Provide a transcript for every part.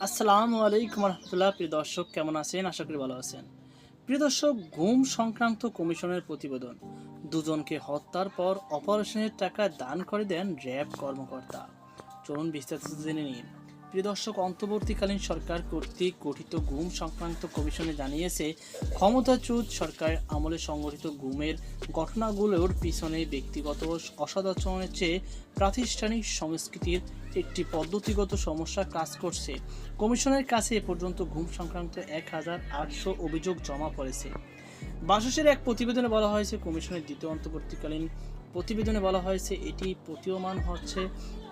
আসসালামু আলাইকুম রহমতুল্লাহ। প্রিয় দর্শক, কেমন আছেন? আশা করি ভালো আছেন। প্রিয় দর্শক, গুম সংক্রান্ত কমিশনের প্রতিবেদন। দুজনকে হত্যার পর অপারেশনের টাকা দান করে দেন র্যাব কর্মকর্তা। চলুন বিস্তারিত জেনে নিন। প্রিয় দর্শক, অন্তর্বর্তীকালীন সরকার কর্তৃক গঠিত গুম সংক্রান্ত কমিশনে জানিয়েছে, ক্ষমতাচ্যুত সরকারের আমলে সংগঠিত গুমের ঘটনাগুলোর পিছনে ব্যক্তিগত অসদাচরণের চেয়ে প্রাতিষ্ঠানিক সংস্কৃতির একটি পদ্ধতিগত সমস্যা কাজ করছে। কমিশনের কাছে এ পর্যন্ত গুম সংক্রান্ত ১,৮০০ অভিযোগ জমা পড়েছে। বাসসের এক প্রতিবেদনে বলা হয়েছে, কমিশনের দ্বিতীয় অন্তর্বর্তীকালীন প্রতিবেদনে বলা হয়েছে, এটি প্রতীয়মান হচ্ছে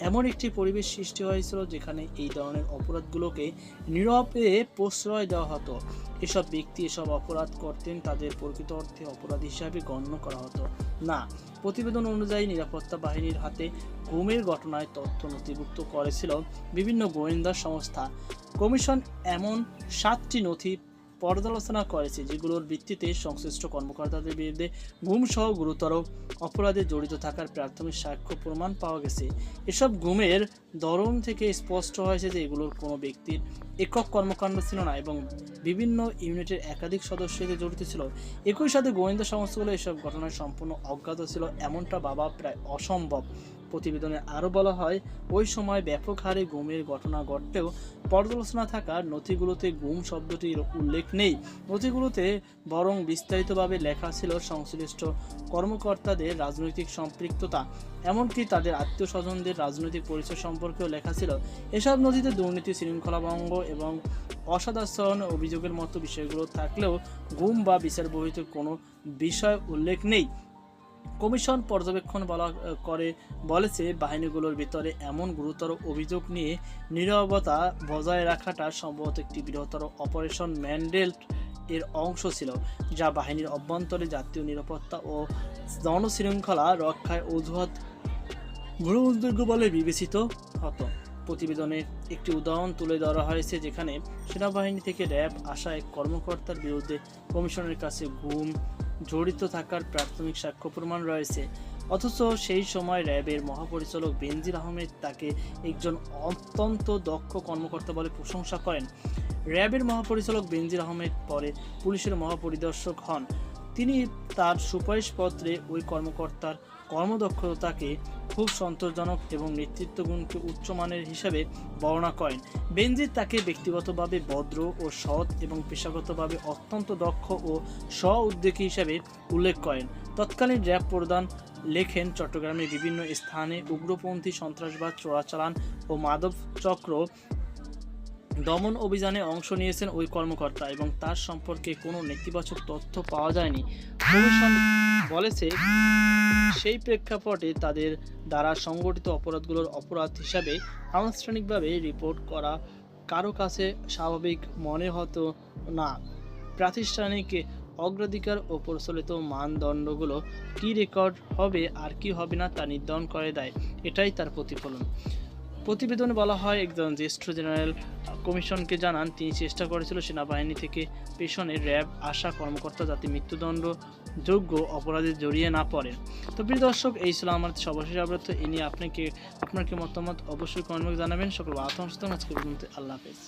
এমন একটি পরিবেশ সৃষ্টি হয়েছিল যেখানে এই ধরনের অপরাধগুলোকে নীরবে প্রশ্রয় দেওয়া হতো। এসব ব্যক্তি এসব অপরাধ করতেন, তাদের প্রকৃত অর্থে অপরাধ হিসাবে গণ্য করা হতো না। প্রতিবেদন অনুযায়ী নিরাপত্তা বাহিনীর হাতে গুমের ঘটনায় তথ্য নথিভুক্ত করেছিল বিভিন্ন গোয়েন্দা সংস্থা। কমিশন এমন 7টি নথি পর্যালোচনা করেছে যেগুলোর ভিত্তিতে সংশ্লিষ্ট কর্মকর্তাদের বিরুদ্ধে গুমসহ গুরুতর অপরাধে জড়িত থাকার প্রাথমিক সাক্ষ্য প্রমাণ পাওয়া গেছে। এসব গুমের ধরন থেকে স্পষ্ট হয়েছে যে এগুলোর কোনো ব্যক্তির একক কর্মকাণ্ড ছিল না এবং বিভিন্ন ইউনিটের একাধিক সদস্য এতে জড়িত ছিল। একই সাথে গোয়েন্দা সংস্থাগুলো এসব ঘটনায় সম্পূর্ণ অজ্ঞাত ছিল এমনটা ভাবা প্রায় অসম্ভব। প্রতিবেদনে আরও বলা হয়, ওই সময় ব্যাপক হারে গুমের ঘটনা ঘটলেও পর্যালোচনা থাকা নথিগুলোতে গুম শব্দটির উল্লেখ নেই। নথিগুলোতে বরং বিস্তারিতভাবে লেখা ছিল সংশ্লিষ্ট কর্মকর্তাদের রাজনৈতিক সম্পৃক্ততা, এমনকি তাদের আত্মীয় স্বজনদের রাজনৈতিক পরিচয় সম্পর্কেও লেখা ছিল। এসব নথিতে দুর্নীতি, শৃঙ্খলাভঙ্গ এবং অসদাচরণ অভিযোগের মতো বিষয়গুলো থাকলেও গুম বা বিচার বহির্ভূত কোনো বিষয় উল্লেখ নেই। কমিশন পর্যবেক্ষণ বলেছে, বাহিনীগুলোর ভিতরে এমন গুরুতর অভিযোগ নিয়ে নীরবতা বজায় রাখাটা সম্ভবত একটি বৃহত্তর অপারেশন ম্যান্ডেট এর অংশ ছিল, যা বাহিনীর অভ্যন্তরে জাতীয় নিরাপত্তা ও জনশৃঙ্খলা রক্ষায় অজুহাত গ্রহণযোগ্য বলে বিবেচিত হতো। প্রতিবেদনে একটি উদাহরণ তুলে ধরা হয়েছে যেখানে সেনাবাহিনী থেকে র্যাব আসা এক কর্মকর্তার বিরুদ্ধে কমিশনের কাছে গুম জড়িত থাকার প্রাথমিক সাক্ষ্য প্রমাণ রয়েছে, অথচ সেই সময় র্যাবের মহাপরিচালক বেনজির আহমেদ তাকে একজন অত্যন্ত দক্ষ কর্মকর্তা বলে প্রশংসা করেন। র্যাবের মহাপরিচালক বেনজির আহমেদ পরে পুলিশের মহাপরিদর্শক হন। তিনি তার সুপারিশপত্রে ওই কর্মকর্তার কর্মদক্ষতাকে খুব সন্তোষজনক এবং নেতৃত্ব গুণকে উচ্চমানের হিসাবে বর্ণনা করেন। বেনজির তাকে ব্যক্তিগতভাবে ভদ্র ও সৎ এবং পেশাগতভাবে অত্যন্ত দক্ষ ও স্ব-উদ্যোগী হিসাবে উল্লেখ করেন। তৎকালীন র্যাব প্রধান লেখেন, চট্টগ্রামের বিভিন্ন স্থানে উগ্রপন্থী সন্ত্রাসবাদ, চোরাচালান ও মাদক চক্র দমন অভিযানে অংশ নিয়েছেন ওই কর্মকর্তা এবং তার সম্পর্কে কোনো নেতিবাচক তথ্য পাওয়া যায়নি। কমিশন বলেছে, সেই প্রেক্ষাপটে তাদের দ্বারা সংগঠিত অপরাধগুলোর অপরাধ হিসাবে আনুষ্ঠানিকভাবে রিপোর্ট করা কারো কাছে স্বাভাবিক মনে হতো না। প্রাতিষ্ঠানিক অগ্রাধিকার ও প্রচলিত মানদণ্ডগুলো কি রেকর্ড হবে আর কি হবে না তা নির্ধারণ করে দেয়, এটাই তার প্রতিফলন। প্রতিবেদনে বলা হয়, একজন জ্যেষ্ঠ জেনারেল কমিশনকে জানান, তিনি চেষ্টা করেছিল সেনাবাহিনী থেকে পেছনে র্যাব আসা কর্মকর্তা যাতে মৃত্যুদণ্ড যোগ্য অপরাধে জড়িয়ে না পড়েন। তো প্রিয় দর্শক, এই ছিল আমার সর্বশেষ আপডেট। এ নিয়ে আপনার কি মতামত অবশ্যই কমেন্ট বক্সে জানাবেন। সকল আজকে পর্যন্ত, আল্লাহ হাফেজ।